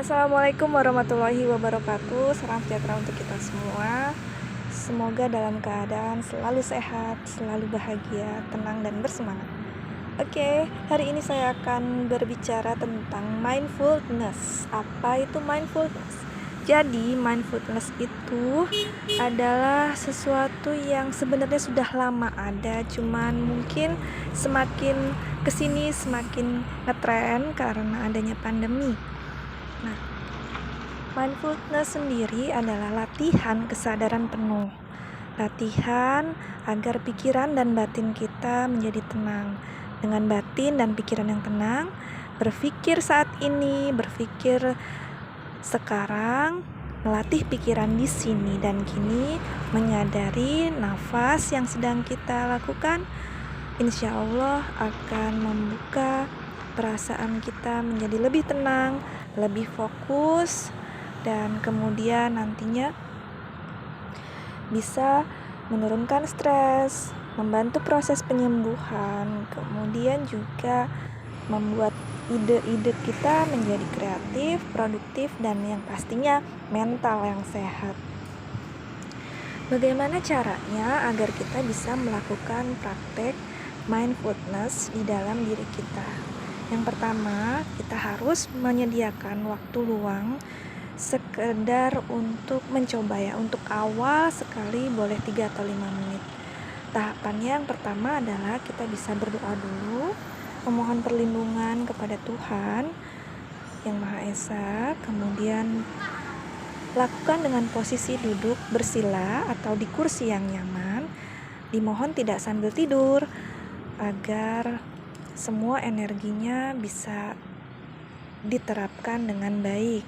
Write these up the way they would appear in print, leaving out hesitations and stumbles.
Assalamualaikum warahmatullahi wabarakatuh. Salam sejahtera untuk kita semua. Semoga dalam keadaan selalu sehat, selalu bahagia, tenang dan bersemangat. Oke, hari ini saya akan berbicara tentang mindfulness. Apa itu mindfulness? Jadi mindfulness itu adalah sesuatu yang sebenarnya sudah lama ada, cuman mungkin semakin kesini semakin ngetren karena adanya pandemi. Nah, mindfulness sendiri adalah latihan kesadaran penuh. Latihan agar pikiran dan batin kita menjadi tenang. Dengan batin dan pikiran yang tenang, berpikir saat ini, berpikir sekarang, melatih pikiran di sini dan kini, menyadari nafas yang sedang kita lakukan, insya Allah akan membuka perasaan kita menjadi lebih tenang, lebih fokus, dan kemudian nantinya bisa menurunkan stres, membantu proses penyembuhan, kemudian juga membuat ide-ide kita menjadi kreatif, produktif, dan yang pastinya mental yang sehat. Bagaimana caranya agar kita bisa melakukan praktek mindfulness di dalam diri kita? Yang pertama, kita harus menyediakan waktu luang sekedar untuk mencoba ya. Untuk awal sekali boleh 3 atau 5 menit. Tahapannya yang pertama adalah kita bisa berdoa dulu, memohon perlindungan kepada Tuhan Yang Maha Esa, kemudian lakukan dengan posisi duduk bersila atau di kursi yang nyaman. Dimohon tidak sambil tidur agar semua energinya bisa diterapkan dengan baik.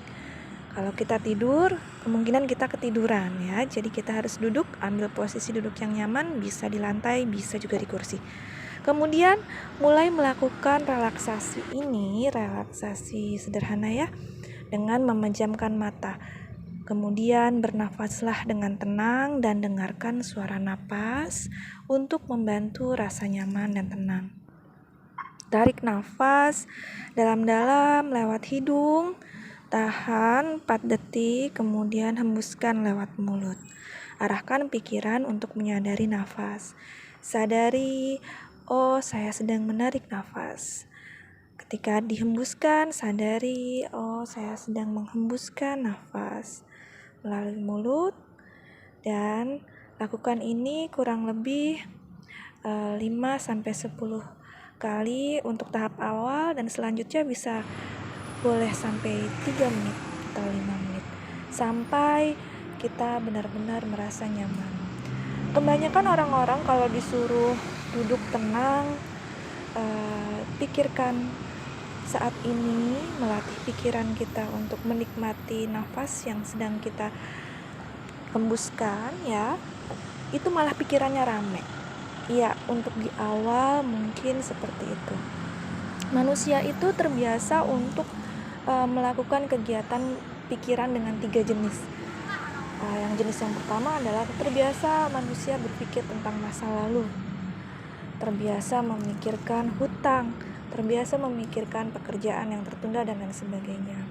Kalau kita tidur, kemungkinan kita ketiduran ya. Jadi kita harus duduk, ambil posisi duduk yang nyaman, bisa di lantai, bisa juga di kursi. Kemudian mulai melakukan relaksasi ini, relaksasi sederhana ya, dengan memejamkan mata. Kemudian bernafaslah dengan tenang dan dengarkan suara napas untuk membantu rasa nyaman dan tenang. Tarik nafas dalam-dalam lewat hidung, tahan 4 detik, kemudian hembuskan lewat mulut. Arahkan pikiran untuk menyadari nafas. Sadari, oh saya sedang menarik nafas. Ketika dihembuskan, sadari, oh saya sedang menghembuskan nafas melalui mulut. Dan lakukan ini kurang lebih 5-10 kali untuk tahap awal, dan selanjutnya bisa boleh sampai 3 menit atau 5 menit sampai kita benar-benar merasa nyaman. Kebanyakan orang-orang kalau disuruh duduk tenang, pikirkan saat ini, melatih pikiran kita untuk menikmati nafas yang sedang kita hembuskan ya, itu malah pikirannya rame. Ya, untuk di awal mungkin seperti itu. Manusia itu terbiasa untuk melakukan kegiatan pikiran dengan 3 jenis. Yang jenis yang pertama adalah terbiasa manusia berpikir tentang masa lalu, terbiasa memikirkan hutang, terbiasa memikirkan pekerjaan yang tertunda dan lain sebagainya.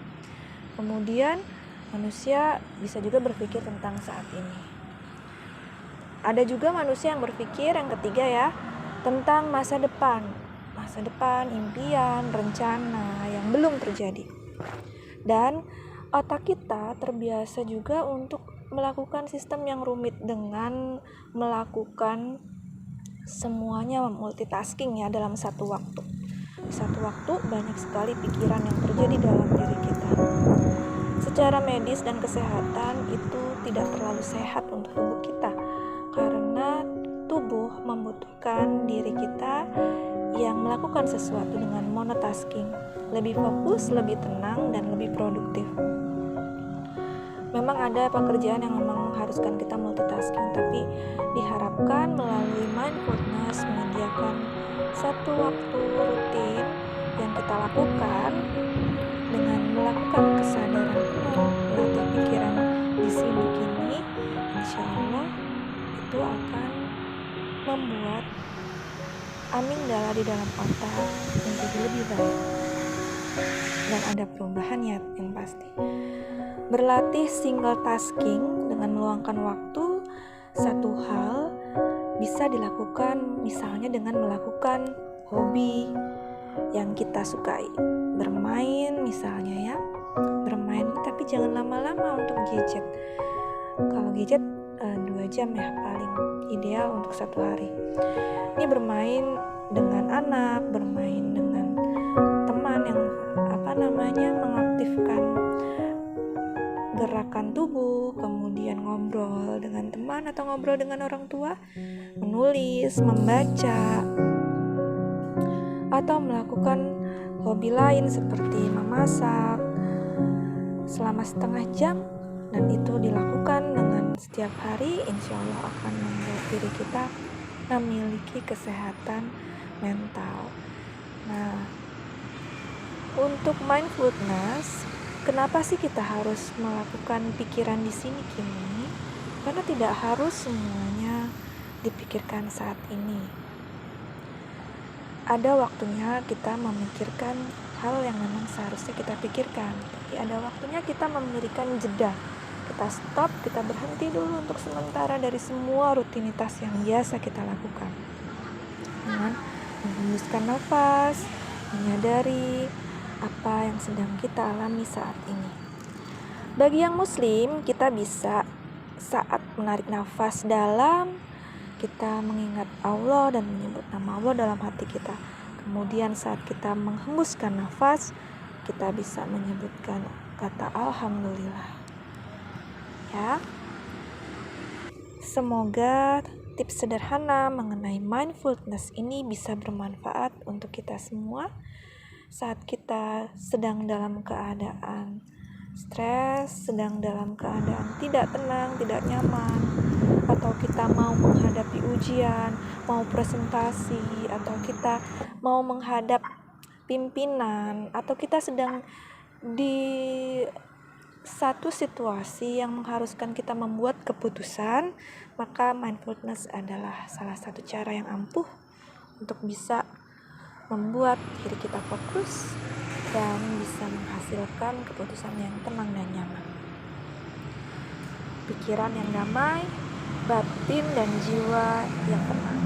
Kemudian manusia bisa juga berpikir tentang saat ini. Ada juga manusia yang berpikir, yang ketiga ya, tentang masa depan, impian, rencana yang belum terjadi. Dan otak kita terbiasa juga untuk melakukan sistem yang rumit dengan melakukan semuanya multitasking ya dalam satu waktu. Satu waktu banyak sekali pikiran yang terjadi dalam diri kita. Secara medis dan kesehatan itu tidak terlalu sehat untuk tubuh kita, karena tubuh membutuhkan diri kita yang melakukan sesuatu dengan monotasking, lebih fokus, lebih tenang, dan lebih produktif. Memang ada pekerjaan yang memang mengharuskan kita multitasking, tapi diharapkan melalui mindfulness menyediakan satu waktu rutin yang kita lakukan dengan melakukan kesadaran penuh, melatih pikiran di sini kini, insya Allah itu akan membuat amigdala di dalam otak menjadi lebih baik. dan ada perubahan ya yang pasti. Berlatih single tasking dengan meluangkan waktu satu hal bisa dilakukan misalnya dengan melakukan hobi yang kita sukai. Bermain misalnya ya, bermain tapi jangan lama-lama untuk gadget. Kalau gadget 2 jam ya paling ideal untuk satu hari. Ini bermain dengan anak, bermain dengan teman yang mengaktifkan gerakan tubuh, kemudian ngobrol dengan teman atau ngobrol dengan orang tua, menulis, membaca, atau melakukan hobi lain seperti memasak selama setengah jam, dan itu dilakukan dengan setiap hari, insya Allah akan membuat diri kita memiliki kesehatan mental. Nah, untuk mindfulness, kenapa sih kita harus melakukan pikiran di sini kini? Karena tidak harus semuanya dipikirkan saat ini. Ada waktunya kita memikirkan hal yang memang seharusnya kita pikirkan, tapi ada waktunya kita memberikan jeda. Kita stop, kita berhenti dulu untuk sementara dari semua rutinitas yang biasa kita lakukan. Dengan menghembuskan nafas, menyadari apa yang sedang kita alami saat ini. Bagi yang muslim, kita bisa saat menarik nafas dalam, kita mengingat Allah dan menyebut nama Allah dalam hati kita. Kemudian saat kita menghembuskan nafas, kita bisa menyebutkan kata Alhamdulillah. Ya, semoga tips sederhana mengenai mindfulness ini bisa bermanfaat untuk kita semua saat kita sedang dalam keadaan stres, sedang dalam keadaan tidak tenang, tidak nyaman, atau kita mau menghadapi ujian, mau presentasi, atau kita mau menghadap pimpinan, atau kita sedang di satu situasi yang mengharuskan kita membuat keputusan, maka mindfulness adalah salah satu cara yang ampuh untuk bisa membuat diri kita fokus dan bisa menghasilkan keputusan yang tenang dan nyaman. Pikiran yang damai, batin dan jiwa yang tenang.